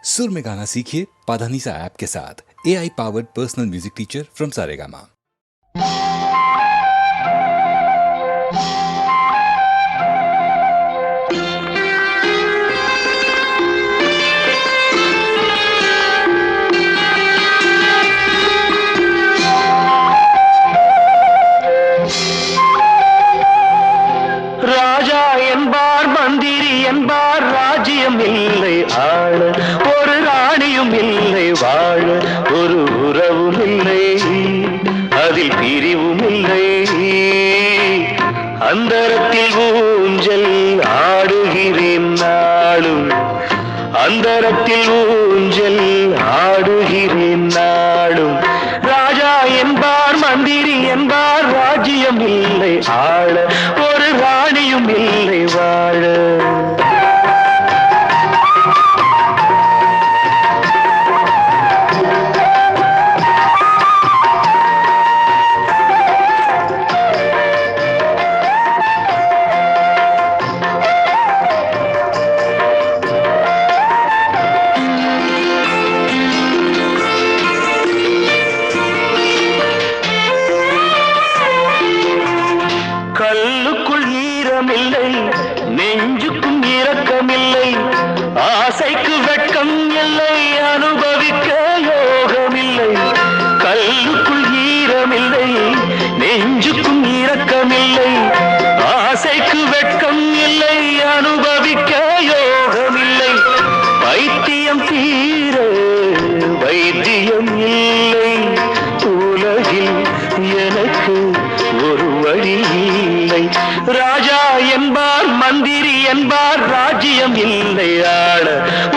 सुर में गाना सीखिए पाधानीसा ऐप के साथ। AI powered personal music teacher from Saregama. ராஜா என்பார் மந்திரி என்பார் ராஜ்யம் இல்லை ஆள, ஒரு ராணியும் இல்லை வாழ, ஒரு உறவும் இல்லை அதில் பிரிவும் இல்லை. அந்தரத்தில் ஊஞ்சல் ஆடுகிறேன் நாளும், அந்தரத்தில் ஊஞ்சல் ஆடுகிறேன் நாளும். ராஜா என்பார் மந்திரி என்பார் ராஜ்யம் இல்லை ஆள, ஒரு ராணியும் இல்லை வாழ. கல்லுக்குள் ஈரமில்லை, நெஞ்சுக்கும் இரக்கமில்லை, ஆசைக்கு வெட்கம் இல்லை, அனுபவிக்க யோகமில்லை. கல்லுக்குள் ஈரமில்லை, நெஞ்சுக்கும் இரக்கமில்லை, ஆசைக்கு வெட்கம் இல்லை, அனுபவிக்க யோகமில்லை. பைத்தியம் தீர வைத்தியம் இல்லை, உலகில் எனக்கு ஒரு வழி இல்லை. ராஜா என்பார் மந்திரி என்பார் ராஜ்யம் இல்லை ஆள,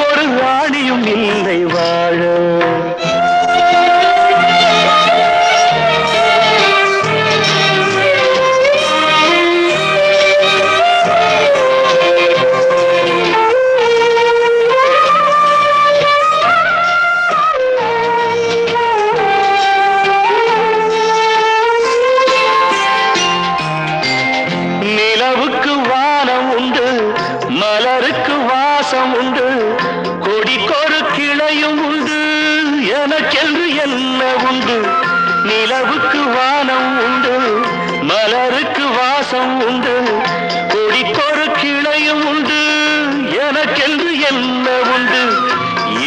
ஒரு ராணியும் இல்லை வாழ. நிலவுக்கு வானம் உண்டு, மலருக்கு வாசம் உண்டு, கொடிக்கொரு கிளையும் உண்டு, எனக்கென்று என்ன உண்டு. நிலவுக்கு வானம் உண்டு, மலருக்கு வாசம் உண்டு, கொடிக்கொரு கிளையும் உண்டு, எனக்கென்று என்ன உண்டு.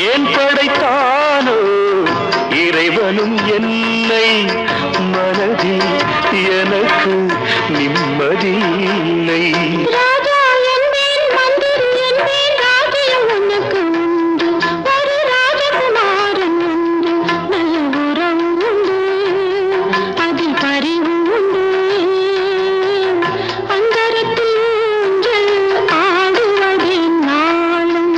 ஏன் படைத்தானோ இறைவனும் என்னை, மனதில் எனக்கு நிம்மதி இல்லை. ராஜா என்பேன் மந்திரி என்பேன் ராஜ்யம் உனக்கு உண்டு, ஒரு ராஜகுமாரன் உண்டு, நல்ல உறவு உண்டு, அதில் பரிவு உண்டு. அந்தரத்தில் ஊஞ்சல் ஆடுவதே நாளும்.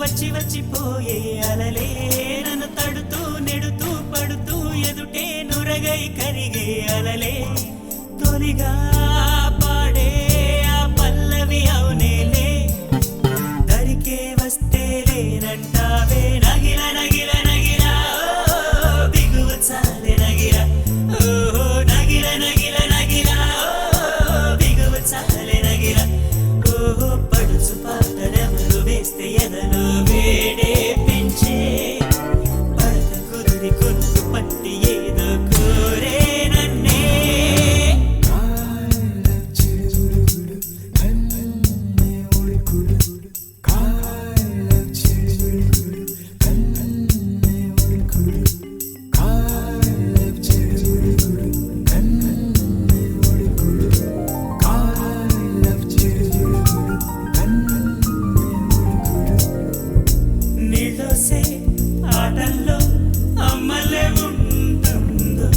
వచ్చి వచ్చిపోయే అలలే నన్ను తడుతూ నెడుతూ పడుతూ ఎదుటే నురగై కరిగే అలలే తొలిగా పాడే ఆ పల్లవి అవునేలే దరికే వస్తే లేనంటావే నగిల నగిల నగిల బిగువు చాలే నగిల ఓహో నగిల నగిల నగిల బిగువు చాలే నగిల ఓహో పడుచు పాటలెవరు వేస్తే ఎదలో వేడే పెంచే పడక కుదిరి కొనుకు పట్టి ఏదో కోరే నన్నే నీళ్ళోసే ఆటల్లో అమ్మలే ఉంటుందో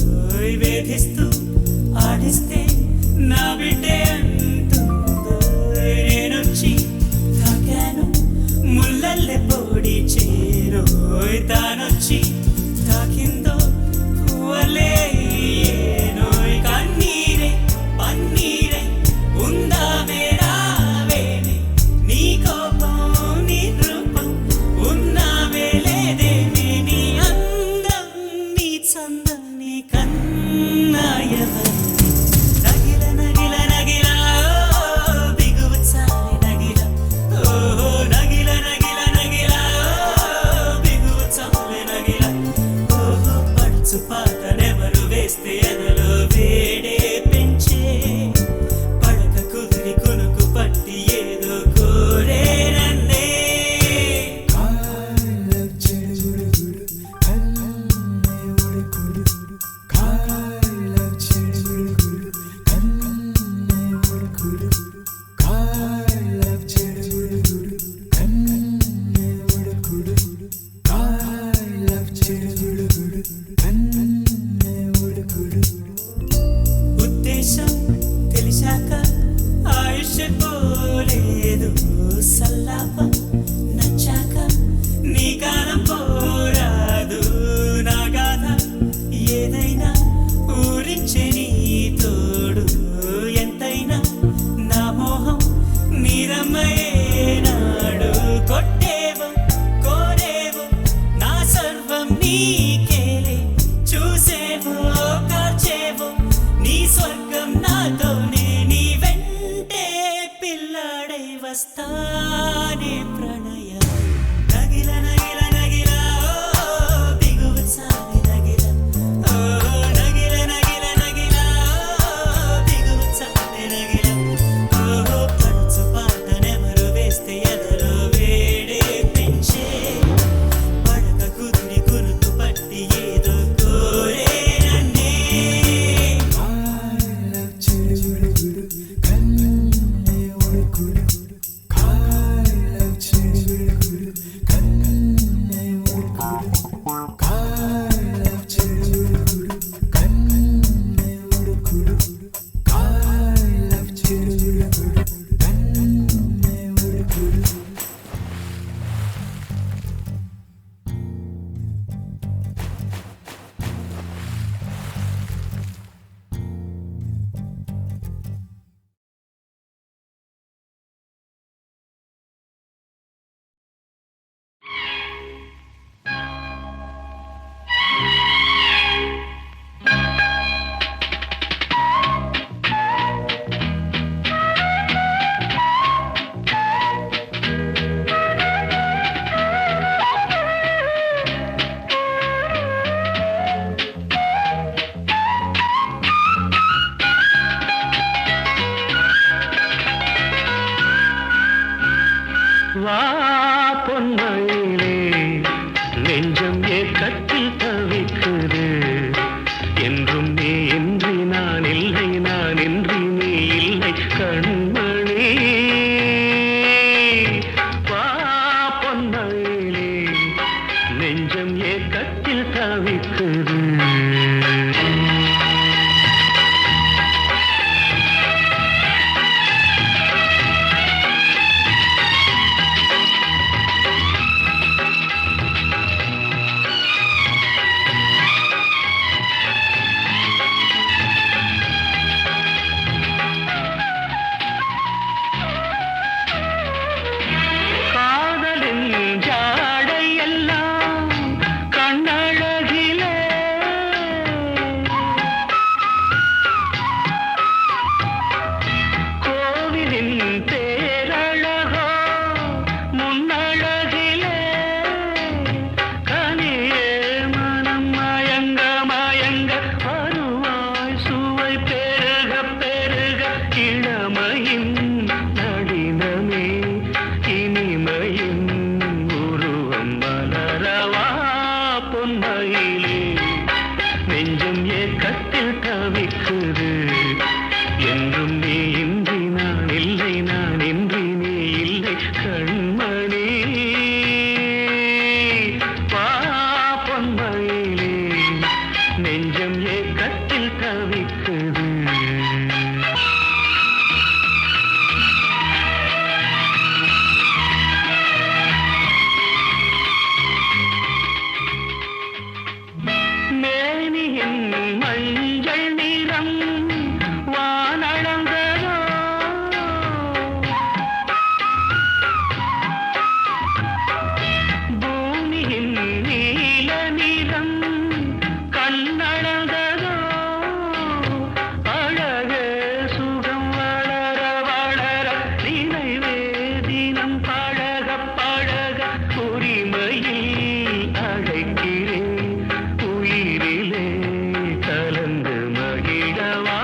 వేధిస్తూ ఆడిస్తే నా బిడ్డే అంటుందో నేనొచ్చి తాకాను ముల్లల్లే పొడి చేరోయ్ తానొచ్చి తాకిందో పువ్వలే ఏనోయ్ కన్నీరే పన్నీరే ఉందా మేరావేనే నీ కోపం నీ రూపం ఉన్నావే లేదేమే నీ అందం నీ చందం నీ కన్నాయవరు నగిల నగిల నగిల బిగువు చాలి నగిల ఓహో నగిల నగిల నగిల బిగువు చాలి నగిల ఓహో పడుచు పాటలెవరు వేస్తే ఎదలో వేడే పెంచే పడక కుదిరి కొనుకు పట్టి ఏదో కోరే నన్నే ఉద్దేశం తెలిసాక ఆయుష్ పోలేదు సల్లాపం నచ్చాక నీ కాలం పోరాదు నా గాథ ఏదైనా ఊరించే నీ తోడు ఎంతైనా నా మోహం నీరమ్మయేనాడు కొట్టేవో కోరేవో నా సర్వం నీకేలే చూసేవో కార్చేవో నీ స్వర్గం నాతోనే నీ వెంటే పిల్లాడై వస్తానే ప్రణయ నగిల నగిల నగిల బిగువు చాలి నగిల ఓ నగిల నగిల నగిల బిగువు చాలి నగిల ఓ పడుచు పాటనెవరు వేస్తే ఎదలో వేడే పెంచే పడక కుదిరి కురుకు పట్టి ఏదో కోరే నన్నే வா பொன்மயிலே நெஞ்சம் ஏக்கத்தில் தவிக்குது என்றும் நீ இன்றி நான் இல்லை நான் இன்றி நீ இல்லை கண்மணி வா பொன்மயிலே நெஞ்சம் ஏக்கத்தில் தவிக்குது இல்லை கண்மணி வா பொன்மயிலே நெஞ்சம் ஏக்கத்தில் தவிக்குது மேனியின் மஞ்சள் நிறம் வானளந்ததோ பூமியின் நீல நிறம் கண்ணளந்ததோ அழகே சுகம் வளர வளர நினைவே தினம் பழக பழக உரிமையில் அழைக்கிறேன் உயிரிலே கலந்து மகிழவா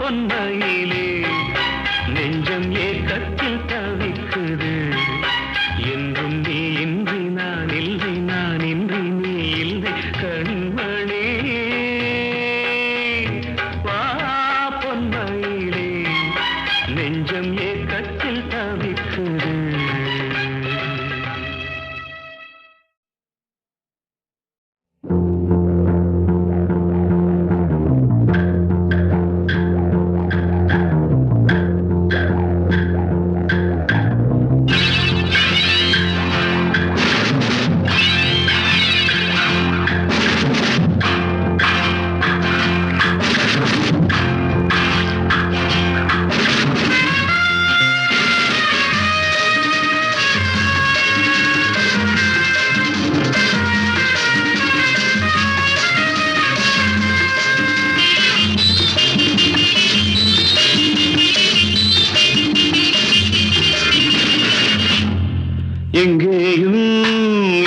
பொன்மையிலே நெஞ்சம் ஏக்கத்தில் தவிக்குது என்றும் நீ இன்றி நான் இல்லை நான் இன்றி நீ இல்லை கண்மணி வா பொன்மையிலே நெஞ்சம் ஏக்கத்தில் தவிக்குது எங்கேயும்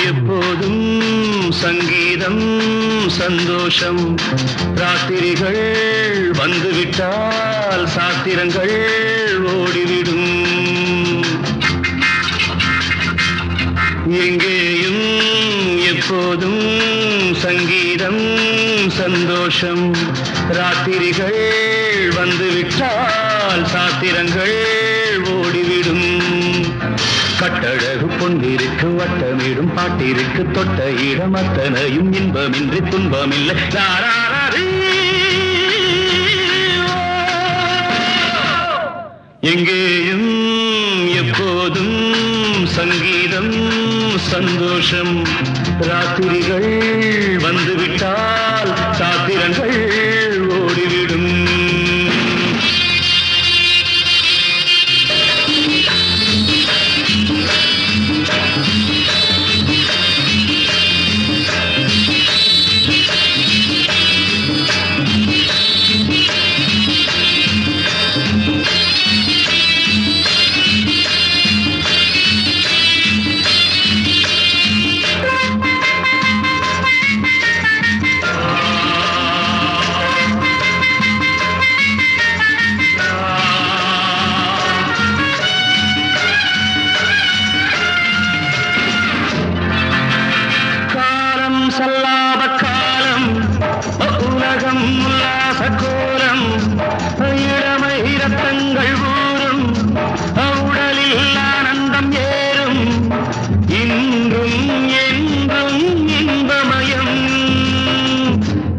எப்போதும் சங்கீதம் சந்தோஷம் ராத்திரிகள் வந்துவிட்டால் சாத்திரங்கள் ஓடிவிடும் எங்கேயும் எப்போதும் சங்கீதம் சந்தோஷம் ராத்திரிகள் வந்துவிட்டால் சாத்திரங்கள் ஓடிவிடும் கட்டழகு பொன்னிருக்கு வட்டமிடும் பாட்டிற்கு தொட்ட இடம் அத்தனையும் இன்பமின்றி துன்பமில்லை எங்கேயும் எப்போதும் சங்கீதம் சந்தோஷம் ராத்திரிகள் வந்துவிட்டால் சாத்திரங்கள் ஓடிவிடும்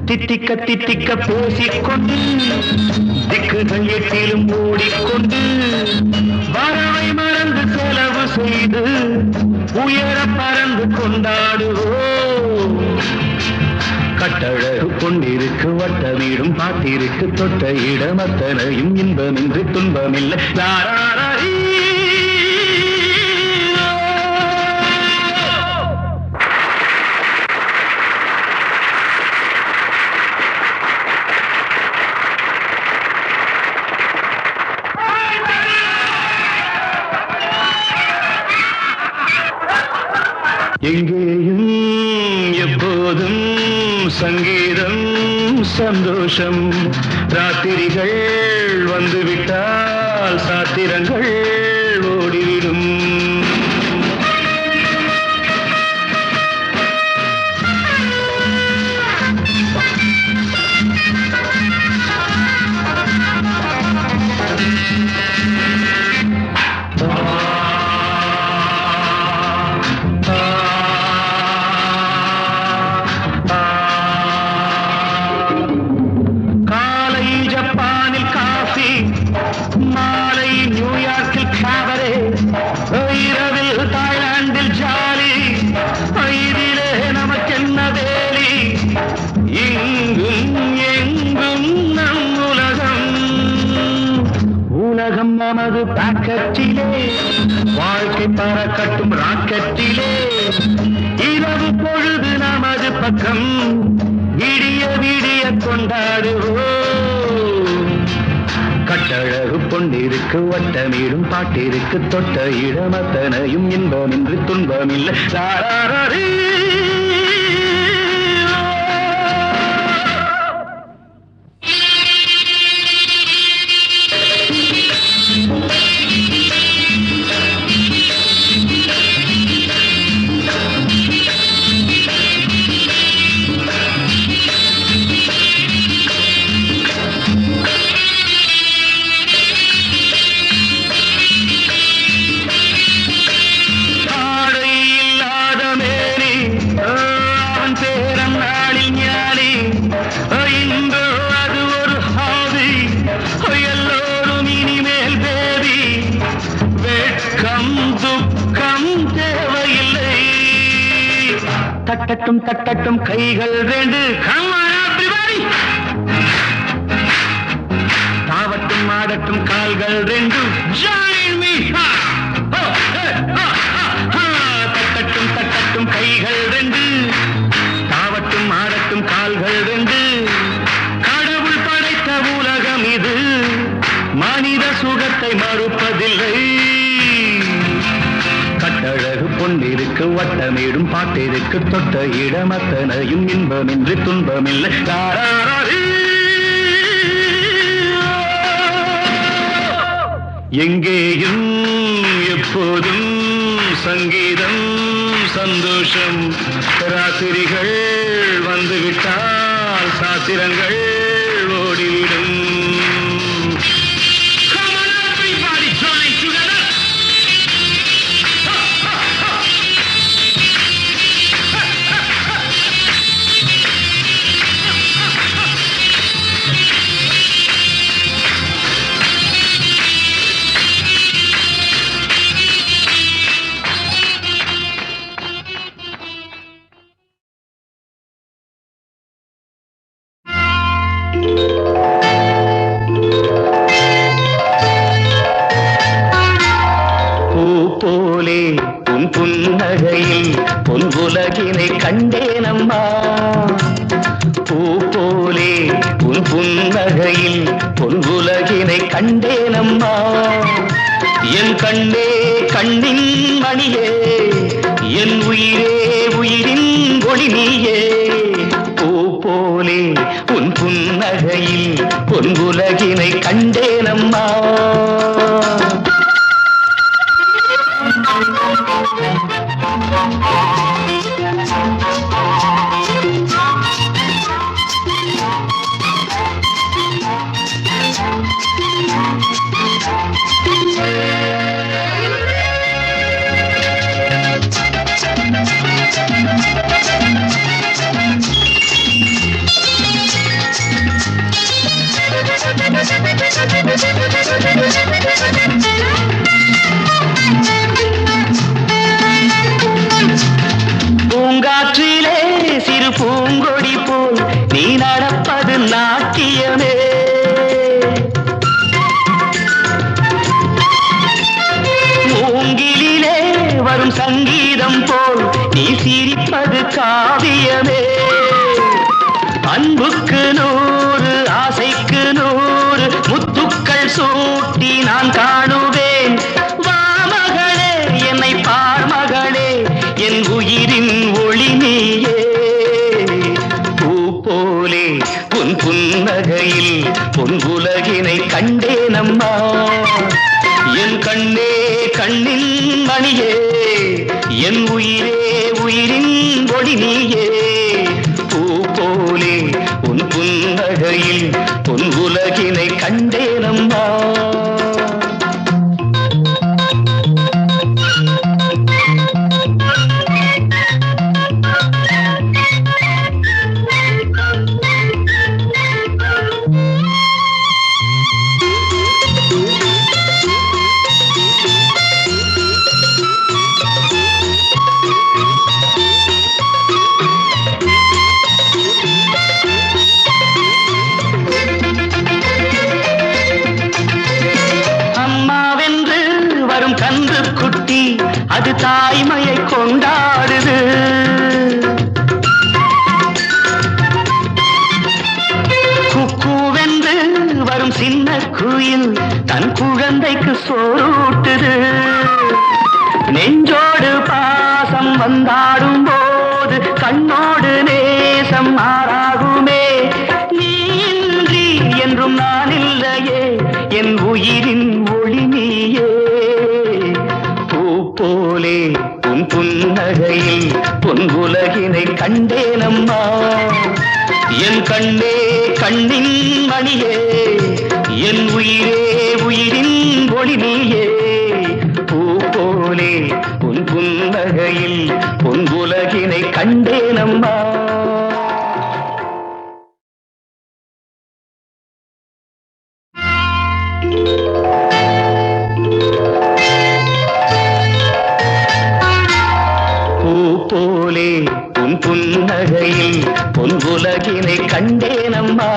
தித்திக்க தித்திக்க பூசிக்கொண்டு திக்குகள் எட்டிலும் ஓடிக்கொண்டு வரவை மறந்து செலவு செய்து உயர பறந்து கொண்டாடுவோம் கட்டழகு கொண்டிருக்கு வட்டமிடும் பாட்டிற்கு தொட்ட இடம் அத்தனையும் இன்பமின்றி துன்பமில்லை தாராரி எங்கேயும் எப்போதும் சங்கீதம் சந்தோஷம் ராத்திரிகள் வந்துவிட்டால் சாத்திரங்கள் ஓடிவிடும் பறக்கட்டும் ராக்கெட்டிலே இரவு பொழுது நமது பக்கம் விடிய விடிய கொண்டாடுவோம். கட்டழகு பொன்னிருக்கு வட்டமீடும் பாட்டிற்கு தொட்ட இடமத்தனையும் இன்பமின்றி துன்பமில்லை. ராராரீ. தட்டட்டும் தட்டட்டும் கைகள் ரெண்டு, தாவட்டும் ஆடட்டும் கால்கள் ரெண்டு, தட்டட்டும் தட்டட்டும் கைகள் ரெண்டு, தாவட்டும் ஆடட்டும் கால்கள் ரெண்டு. கடவுள் படைத்த உலகம் இது, மனித சுகத்தை மறுப்பதில்லை. கட்டழகு பொன்னிருக்கு வட்டமேடும் பாட்டிற்கு தொட்ட இடமத்தனையும் இன்பமின்றி துன்பமில்லை. எங்கேயும் எப்போதும் சங்கீதம் சந்தோஷம். ராத்திரிகள் வந்துவிட்டால் சாத்திரங்கள் ஓடிவிடும். போலே உன் புன்னகையில் பொன்புலகினை கண்டேனம்மா. பூ போலே உன் புன்னகையில் பொன்புலகினை கண்டேனம்மா. என் கண்ணே கண்ணின் மணியே, என் உயிரே உயிரின் ஒளி நீயே. பூ போலே உன் புன்னகையில் பொன்புலகினை கண்டேனம்மா. பூங்காற்றிலே சிறு பூங்கொடி போல் நீ நடப்பது நாட்டியமே. மூங்கிலே வரும் சங்கீதம் போல் நீ சிரிப்பது காவியமே. அன்புக்கு 100 ஆசைக்கு 100 முத்துக்கள் சூட்டி நான் காணுவேன். வா மகளே என்னை பார் மகளே, என் உயிரின் ஒளி நீயே. பூ போலே உன் புன்னகையில் பொன்புலகினை கண்டேனம்மா. என் கண்ணே கண்ணின் மணியே, என் உயிரே உயிரின் ஒளி நீயே. பூ போலே உன் புன்னகையில் பொன்புலகினை கண்டேனம்மா. அது தாய்மையை கொண்டாடுது. குக்கூவென்று வரும் சின்ன குயில் தன் குழந்தைக்கு சோறூட்டுது. நெஞ்சோடு பாசம் வந்தாடும் போது கண்ணோடு நேசம் மாறாகுமே. நீ இன்றி என்றும் நான் இல்லையே, என் உயிரின் ஒளி நீயே. பூ போலே உன் புன்னகையில் பொன்குலகினை கண்டேனம்மா. என் கண்ணே கண்ணின் மணியே, என் உயிரே உயிரின் ஒளி நீயே. பூ போலே உன் புன்னகையில் பொன்குலகினை கண்டேனம்மா. பூ போலே உன் புன்னகையில் பொன்குலகினை கண்டேனம்மா.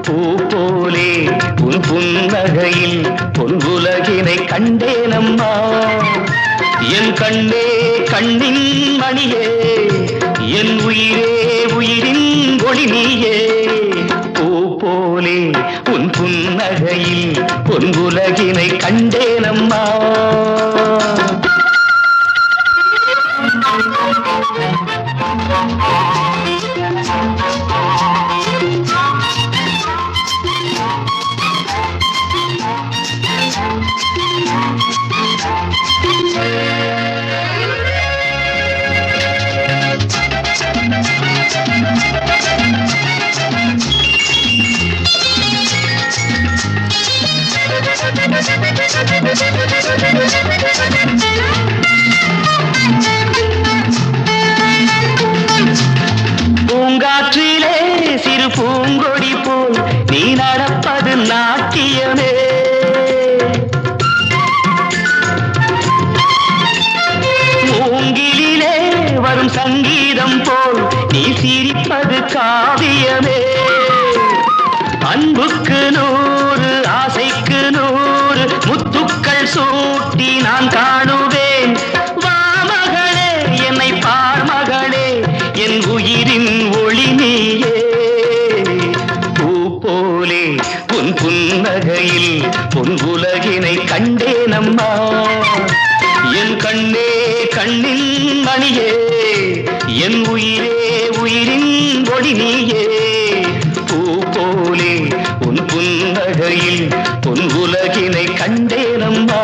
பூ போலே உன் புன்னகையில் பொன்குலகினை கண்டேனம்மா. என் கண்ணே கண்ணின் மணியே, என் உயிரே உயிரின் ஒளி நீயே. பூ போலே உன் புன்னகையில் பொன்குலகினை கண்டேனம்மா. பூங்காற்றிலே சிறு பூங்கொடி போல் நீ நடப்பது நாட்டியமே. மூங்கிலே வரும் சங்கீதம் போல் நீ சிரிப்பது காவியமே. அன்புக்கு 100 ஆசைக்கு 100 முத்துக்கள் சூட்டி நான் காணுவேன். வா மகளே என்னை பார் மகளே, என் உயிரின் ஒளி நீயே. பூ போலே உன் புன்னகையில் பொன்குலகினை கண்டேனம்மா. என் கண்ணே கண்ணின் மணியே, என் உயிரே உயிரின் ஒளி நீயே. பூ போலே உன் புன்னகையில் பொன்குலகினை கண்டேனம்மா.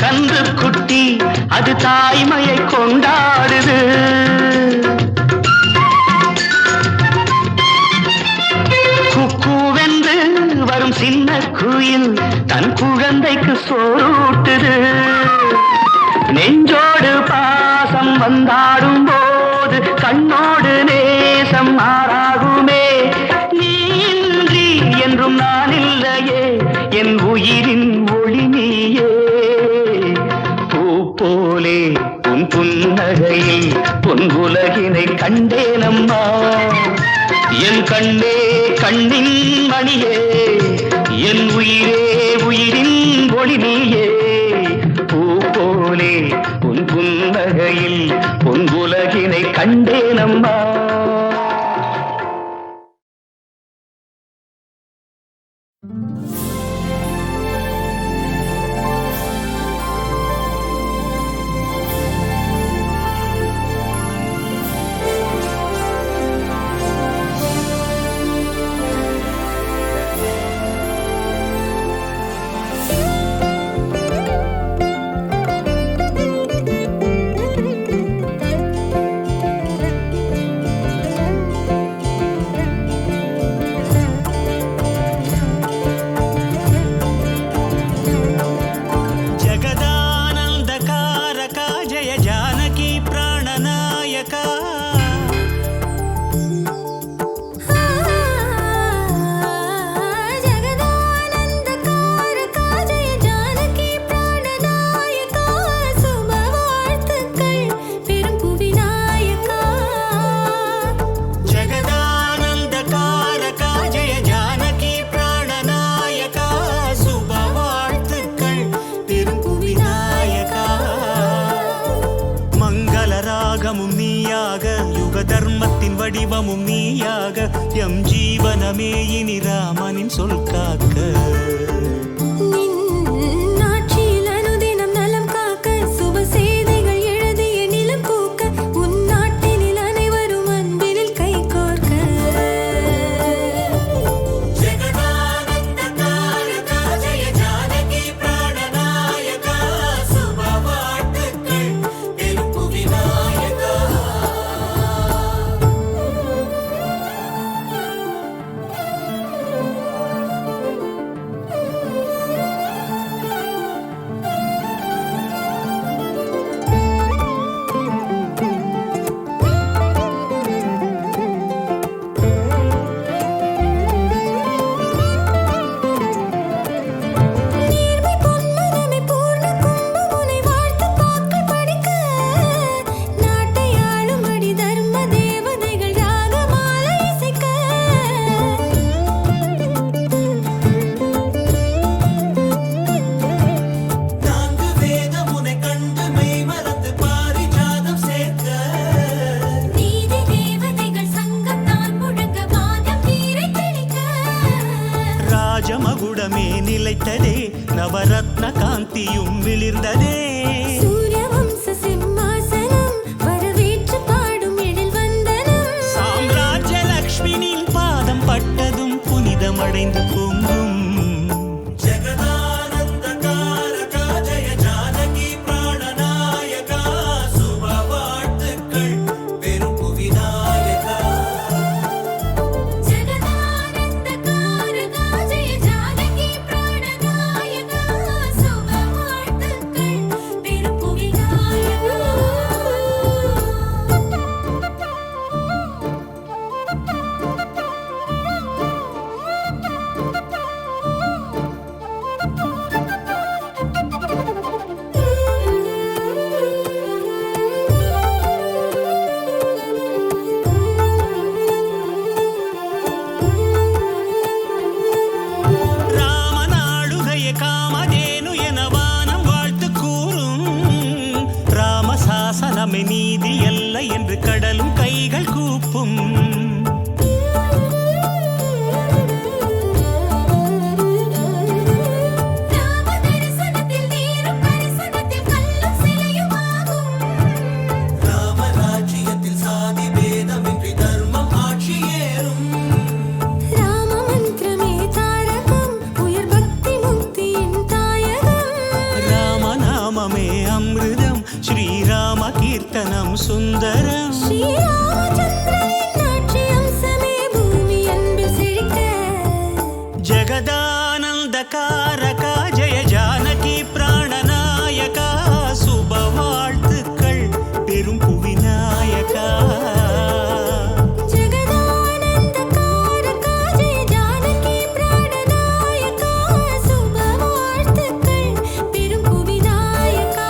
கன்று குட்டி அது தாய்மையை கொண்டாடுது. குக்கூவென்று வரும் சின்ன குயில் தன் குழந்தைக்கு சோறூட்டுது. நெஞ்சோடு பாசம் வந்தாடும் போது கண்ணோடு நேசம் மாறாகுமே. நீ இன்றி என்றும் நான் இல்லையே, என் உயிரின் ஒளி நீயே. போலே உன் புன்னகையில் பொன்குலகினை கண்டேனம்மா. என் கண்ணே கண்ணின் மணியே, என் உயிரே உயிரின் ஒளி நீயே. பூ போலே உன் புன்னகையில் பொன்குலகினை கண்டேனம்மா. கர்மத்தின் வடிவமும் நீயாக எம் ஜீவனமே இனி ராமனின் சொல் காக்க ராஜமகுடமே நிலைத்ததே நவரத்ன காந்தியும் விளிர்ந்ததே சூரிய வம்ச சிம்மாசனம் வரவேற்று பாடும் எழில் வந்தனம் சாம்ராஜ்ய லக்ஷ்மியின் பாதம் பட்டதும் புனிதமடைந்து பொங்கும் ராமசாசனமே நீதி அல்ல என்று கடலும் கைகள் கூப்பும் ராமராஜ்யத்தில் சாதி பேதமின்றி தர்மம் ஆட்சியேறும் ராம மந்திரமே தாரகம் உயர் பக்தி முக்தியின் தாயகம் ராமநாமமே அமிர்தம் ஸ்ரீராம கீர்த்தனம் சுந்தரம் ஸ்ரீராமச்சந்திரனின் ஆட்சி அம்சமே பூமி அன்பில் செழிக்க ஜெகதானந்தகாரகா ஜெய ஜானகி பிராணநாயகா சுப வாழ்த்துக்கள் பெரும் புவிநாயகா ஜெகதானந்தகாரகா ஜெய ஜானகி பிராணநாயகா சுப வாழ்த்துக்கள் பெரும் புவிநாயகா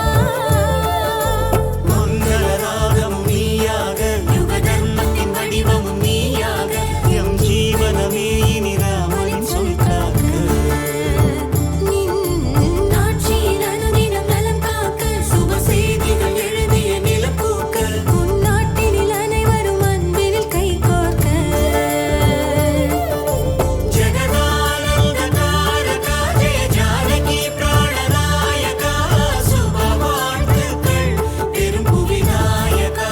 மங்களராகமும் நீயாக யுக தர்மத்தின் வடிவமும் நீயாக எம் ஜீவனமே இனி ராமனின் சொல் காக்க ஆட்சியில் அனுதினம் நலம் காக்க சுப செய்திகள் எழுதிய நிலம் பூக்க உன் நாட்டினில் அனைவரும் அன்பினில் கை கோர்க்க ஜெகதானந்தகாரகா ஜெய ஜானகி பிராணநாயகா சுப வாழ்த்துக்கள் பெரும் புவிநாயகா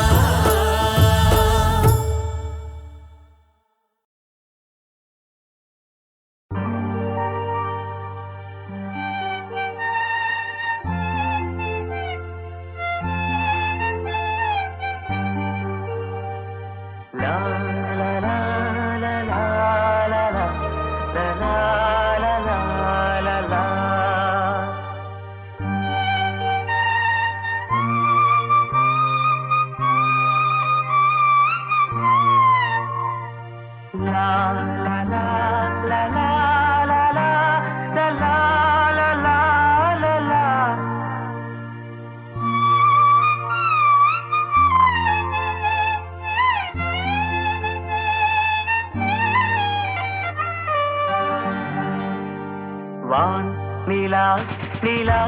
வான் நிலா நிலா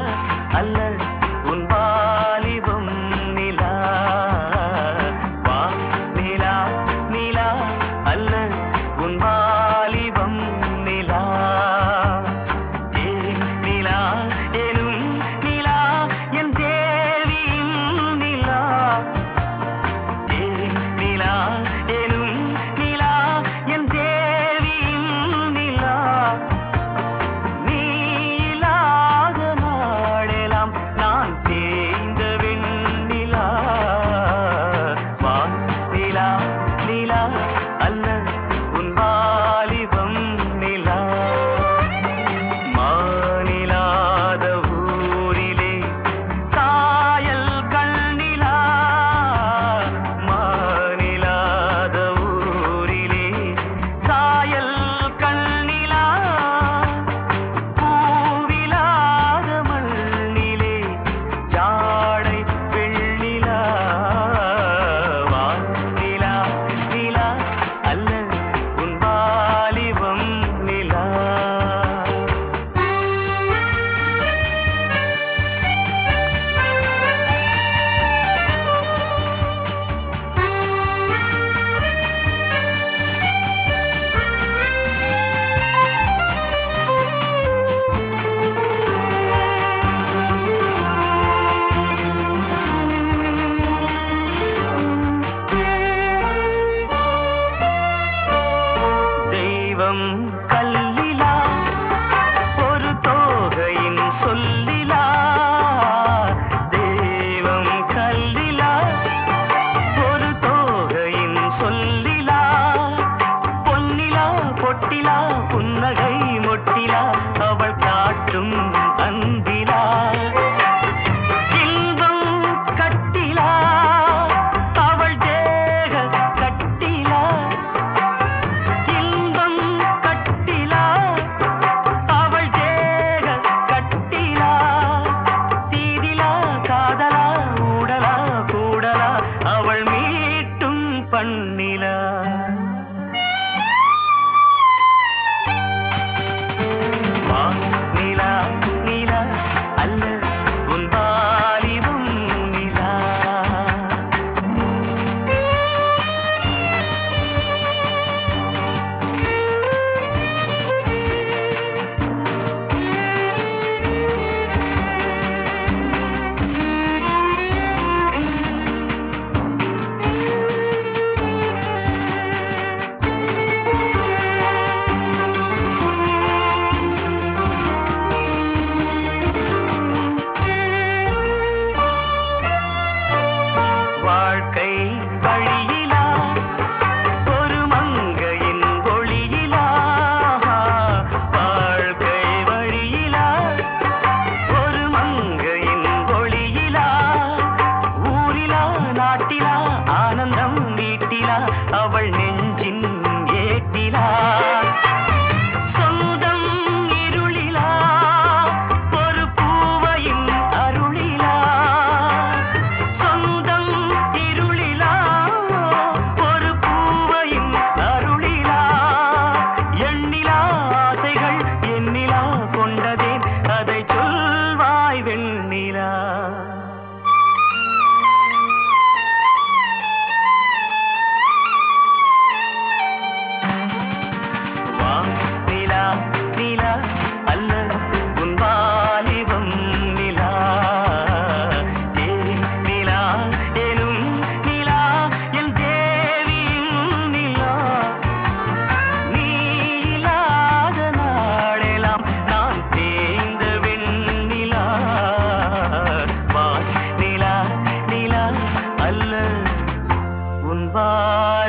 அல்ல உன் வாலிபம் நிலா வான் நிலா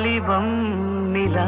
வாலிபம் நிலா